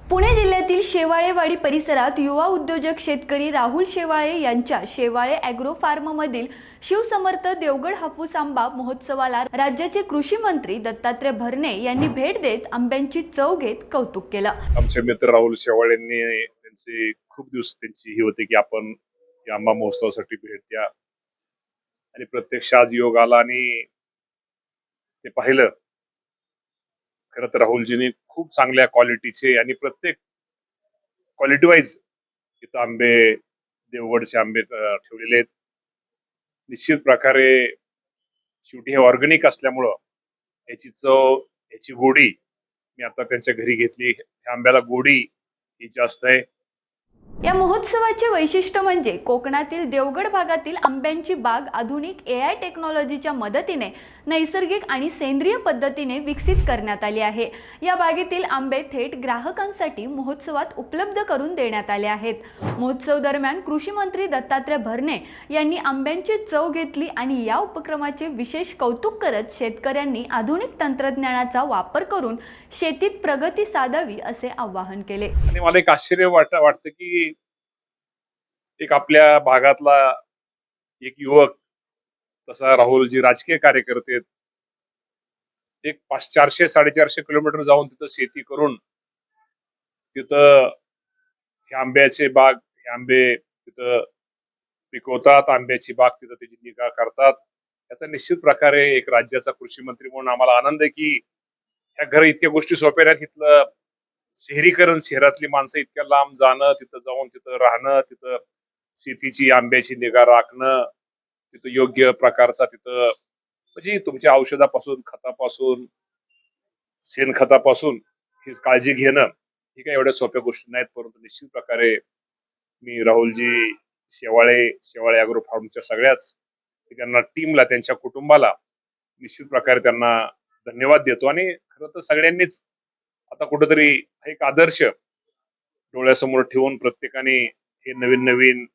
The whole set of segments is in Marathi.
पुणे जिल्ह्यातील शेवाळेवाडी परिसरात युवा उद्योजक शेतकरी राहुल शेवाळे यांच्या शेवाळे ॲग्रो फार्ममधील शिवसमर्थ देवगड हापूस आंबा महोत्सवाला राज्याचे कृषी मंत्री दत्तात्रय भरणे यांनी भेट देत आंब्यांची चव घेत कौतुक केलं। आमचे मित्र राहुल शेवाळेंनी त्यांची खूप दिवस त्यांची ही होती की आपण या आंबा महोत्सवासाठी भेट द्या आणि प्रत्यक्ष आज योग आला आणि ते पाहिलं। खरं तर राहुलजींनी खूप चांगल्या क्वालिटीचे आणि प्रत्येक क्वालिटी वाईज इथं आंबे देवगडचे आंबे ठेवलेले आहेत। निश्चित प्रकारे शेवटी हे ऑर्गॅनिक असल्यामुळं याची चव याची गोडी मी आता त्यांच्या घरी घेतली। ह्या आंब्याला गोडी ही जास्त आहे। या महोत्सवाचे वैशिष्ट्य म्हणजे कोकणातील देवगड भागातील आंब्यांची बाग आधुनिक AI टेक्नॉलॉजीच्या मदतीने नैसर्गिक आणि सेंद्रिय पद्धतीने विकसित करण्यात आली आहे। या बागेतील आंबे थेट ग्राहकांसाठी महोत्सवात उपलब्ध करून देण्यात आले आहेत। महोत्सव दरम्यान कृषी मंत्री दत्तात्रय भरणे यांनी आंब्यांची चव घेतली आणि या उपक्रमाचे विशेष कौतुक करत शेतकऱ्यांनी आधुनिक तंत्रज्ञानाचा वापर करून शेतीत प्रगती साधावी असे आवाहन केले। आणि मला एक आश्चर्य वाटतं की एक आपल्या भागातला एक युवक तसा राहुलजी राजकीय कार्यकर्ते आहेत। एक 400-450 किलोमीटर जाऊन तिथं शेती करून तिथं हे आंब्याचे बाग हे आंबे तिथं पिकवतात। आंब्याची बाग तिथं त्याची निगा करतात। याचा निश्चित प्रकारे एक राज्याचा कृषी मंत्री म्हणून आम्हाला आनंद आहे की ह्या घर इतक्या गोष्टी सोप्या नाहीत। तिथलं शहरीकरण, शहरातली माणसं इतक्या लांब जाणं, तिथं जाऊन तिथं राहणं, तिथं शेतीची आंब्याची निगा राखणं, तिथं योग्य प्रकारचा तिथं म्हणजे तुमच्या औषधापासून, खतापासून, शेणखतापासून ही काळजी घेणं ही काही एवढ्या सोप्या गोष्टी नाहीत। परंतु निश्चित प्रकारे मी राहुलजी शेवाळे ॲग्रो फार्मच्या सगळ्याच त्यांना टीमला, त्यांच्या कुटुंबाला निश्चित प्रकारे त्यांना धन्यवाद देतो। आणि खरं तर सगळ्यांनीच आता कुठेतरी एक आदर्श डोळ्यासमोर ठेवून प्रत्येकाने हे नवीन नवीन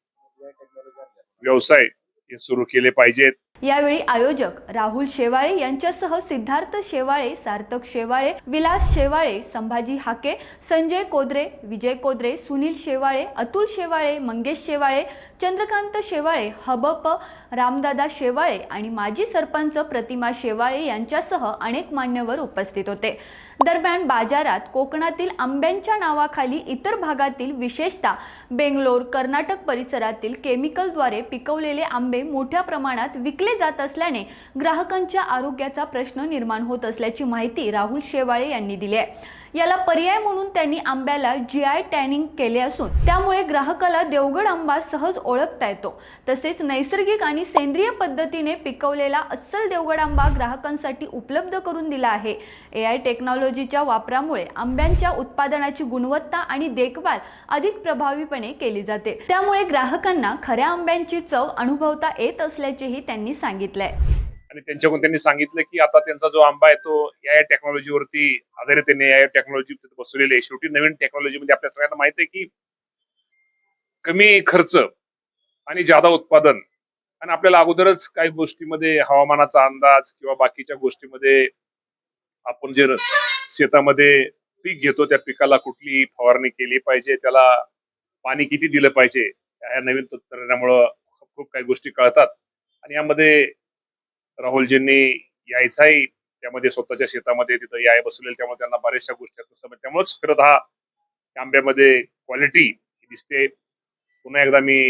व्यवसाय हे सुरू केले पाहिजेत। यावेळी आयोजक राहुल शेवाळे यांच्यासह सिद्धार्थ शेवाळे, सार्थक शेवाळे, विलास शेवाळे, संभाजी हाके, संजय कोदरे, विजय कोदरे, सुनील शेवाळे, अतुल शेवाळे, मंगेश शेवाळे, चंद्रकांत शेवाळे, हबप, रामदादा शेवाळे आणि माजी सरपंच प्रतिमा शेवाळे यांच्यासह अनेक मान्यवर उपस्थित होते। दरम्यान बाजारात कोकणातील आंब्यांच्या नावाखाली इतर भागातील विशेषतः बेंगलोर, कर्नाटक परिसरातील केमिकलद्वारे पिकवलेले आंबे मोठ्या प्रमाणात विकले जात असल्याने ग्राहकांच्या आरोग्याचा प्रश्न निर्माण होत असल्याची माहिती राहुल शेवाळे यांनी दिली आहे। याला पर्याय म्हणून त्यांनी आंब्याला GI टॅनिंग केले असून त्यामुळे ग्राहकाला देवगड आंबा सहज ओळखता येतो। तसेच नैसर्गिक आणि सेंद्रिय पद्धतीने पिकवलेला अस्सल देवगड आंबा ग्राहकांसाठी उपलब्ध करून दिला आहे। AI टेक्नॉलॉजीच्या वापरामुळे आंब्यांच्या उत्पादनाची गुणवत्ता आणि देखभाल अधिक प्रभावीपणे केली जाते। त्यामुळे ग्राहकांना खऱ्या आंब्यांची चव अनुभवता येत असल्याचेही त्यांनी सांगितले। आणि त्यांच्याकडून त्यांनी सांगितलं की आता त्यांचा जो आंबा आहे तो AI टेक्नॉलॉजीवरती आधारित त्यांनी AI टेक्नॉलॉजी बसवलेली आहे। शेवटी नवीन टेक्नॉलॉजी म्हणजे आपल्या सगळ्यांना माहिती आहे की कमी खर्च आणि जादा उत्पादन। आणि आपल्याला अगोदरच काही गोष्टीमध्ये हवामानाचा अंदाज किंवा बाकीच्या गोष्टीमध्ये आपण जे शेतामध्ये पीक घेतो त्या पिकाला कुठली फवारणी केली पाहिजे, त्याला पाणी किती दिलं पाहिजे, या नवीन तंत्रज्ञानामुळे खूप काही गोष्टी कळतात। आणि यामध्ये राहुलजींनी यायचाही त्यामध्ये स्वतःच्या शेतामध्ये तिथं AI बसवलेलं, त्यामुळे त्यांना बऱ्याचशा गोष्टी समज, त्यामुळेच खरं हा आंब्यामध्ये क्वालिटी दिसते। पुन्हा एकदा मी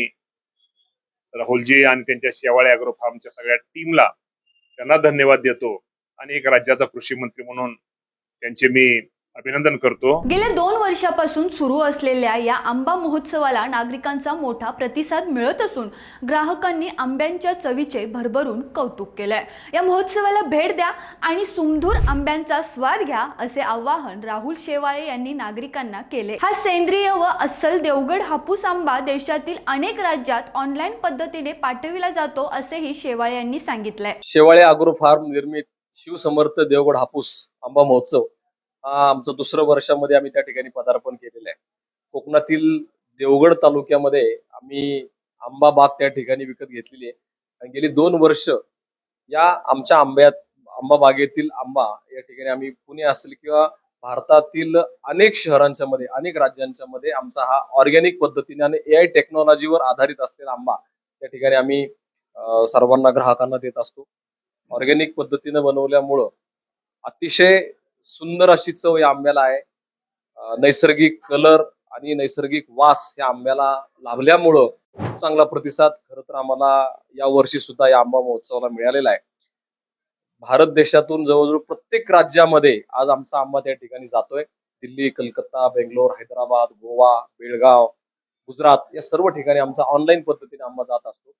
राहुलजी आणि त्यांच्या शेवाळे ॲग्रो फार्मच्या सगळ्या टीमला त्यांना धन्यवाद देतो आणि एक राज्याचा कृषी मंत्री म्हणून त्यांचे मी अभिनंदन करतो। गेल्या 2 वर्षापासून सुरू असलेल्या या आंबा महोत्सवाला नागरिकांचा मोठा प्रतिसाद मिळत असून ग्राहकांनी आंब्यांच्या चवीचे भरभरून कौतुक केलंय। या महोत्सवाला भेट द्या आणि सुमधुर आंब्यांचा स्वाद घ्या असे आवाहन राहुल शेवाळे यांनी नागरिकांना केले। हा सेंद्रिय व अस्सल देवगड हापूस आंबा देशातील अनेक राज्यात ऑनलाईन पद्धतीने पाठविला जातो असेही शेवाळे यांनी सांगितलंय। शेवाळे ॲग्रो फार्म निर्मित शिवसमर्थ देवगड हापूस आंबा महोत्सव हा आमचं दुसरं वर्षामध्ये आम्ही त्या ठिकाणी पदार्पण केलेलं आहे। कोकणातील देवगड तालुक्यामध्ये आम्ही आंबा बाग त्या ठिकाणी विकत घेतलेली आहे आणि गेली 2 वर्ष या आमच्या आंबा बागेतील आंबा या ठिकाणी आम्ही पुणे असेल किंवा भारतातील अनेक शहरांच्या मध्ये, अनेक राज्यांच्या मध्ये आमचा हा ऑर्गॅनिक पद्धतीने आणि AI टेक्नॉलॉजीवर आधारित असलेला आंबा त्या ठिकाणी आम्ही सर्वांना ग्राहकांना देत असतो. ऑर्गॅनिक पद्धतीने बनवल्यामुळं अतिशय सुंदर अशी चव या आंब्याला आहे. नैसर्गिक कलर आणि नैसर्गिक वास या आंब्याला लाभल्यामुळं खूप चांगला प्रतिसाद खरं तर आम्हाला या वर्षी सुद्धा या आंबा महोत्सवाला मिळालेला आहे. भारत देशातून जवळजवळ प्रत्येक राज्यामध्ये आज आमचा आंबा त्या ठिकाणी जातोय. दिल्ली, कलकत्ता, बेंगलोर, हैदराबाद, गोवा, बेळगाव, गुजरात या सर्व ठिकाणी आमचा ऑनलाईन पद्धतीने आंबा जात असतो.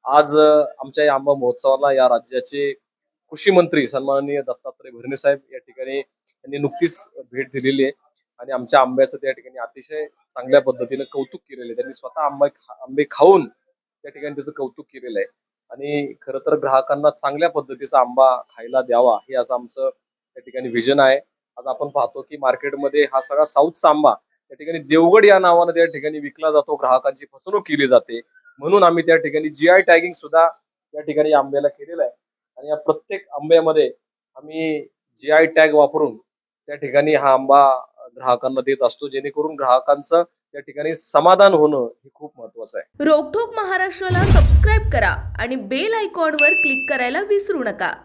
आज आमच्या या आंबा महोत्सवाला या राज्याचे कृषी मंत्री सन्माननीय दत्तात्रय भरणे साहेब या ठिकाणी त्यांनी नुकतीच भेट दिलेली आहे आणि आमच्या आंब्याचं त्या ठिकाणी अतिशय चांगल्या पद्धतीने कौतुक केलेलं आहे. त्यांनी स्वतः आंबे खाऊन त्या ठिकाणी त्याचं कौतुक केलेलं आहे आणि खरं तर ग्राहकांना चांगल्या पद्धतीचा आंबा खायला द्यावा हे असं आमचं त्या ठिकाणी विजन आहे. आज आपण पाहतो की मार्केटमध्ये हा सगळा साऊथचा आंबा त्या ठिकाणी देवगड या नावानं त्या ठिकाणी विकला जातो, ग्राहकांची फसवणूक केली जाते. म्हणून आम्ही त्या ठिकाणी GI टॅगिंग सुद्धा त्या ठिकाणी आंब्याला केलेलं आहे आणि या प्रत्येक आंब्यामध्ये आम्ही GI टॅग वापरून त्या ठिकाणी हा आंबा ग्राहकांना देत असतो, जेणेकरून ग्राहकांचं त्या ठिकाणी समाधान होणं हे खूप महत्वाचं आहे. रोकठोक महाराष्ट्राला सबस्क्राईब करा आणि बेल आयकॉनवर क्लिक करायला विसरू नका.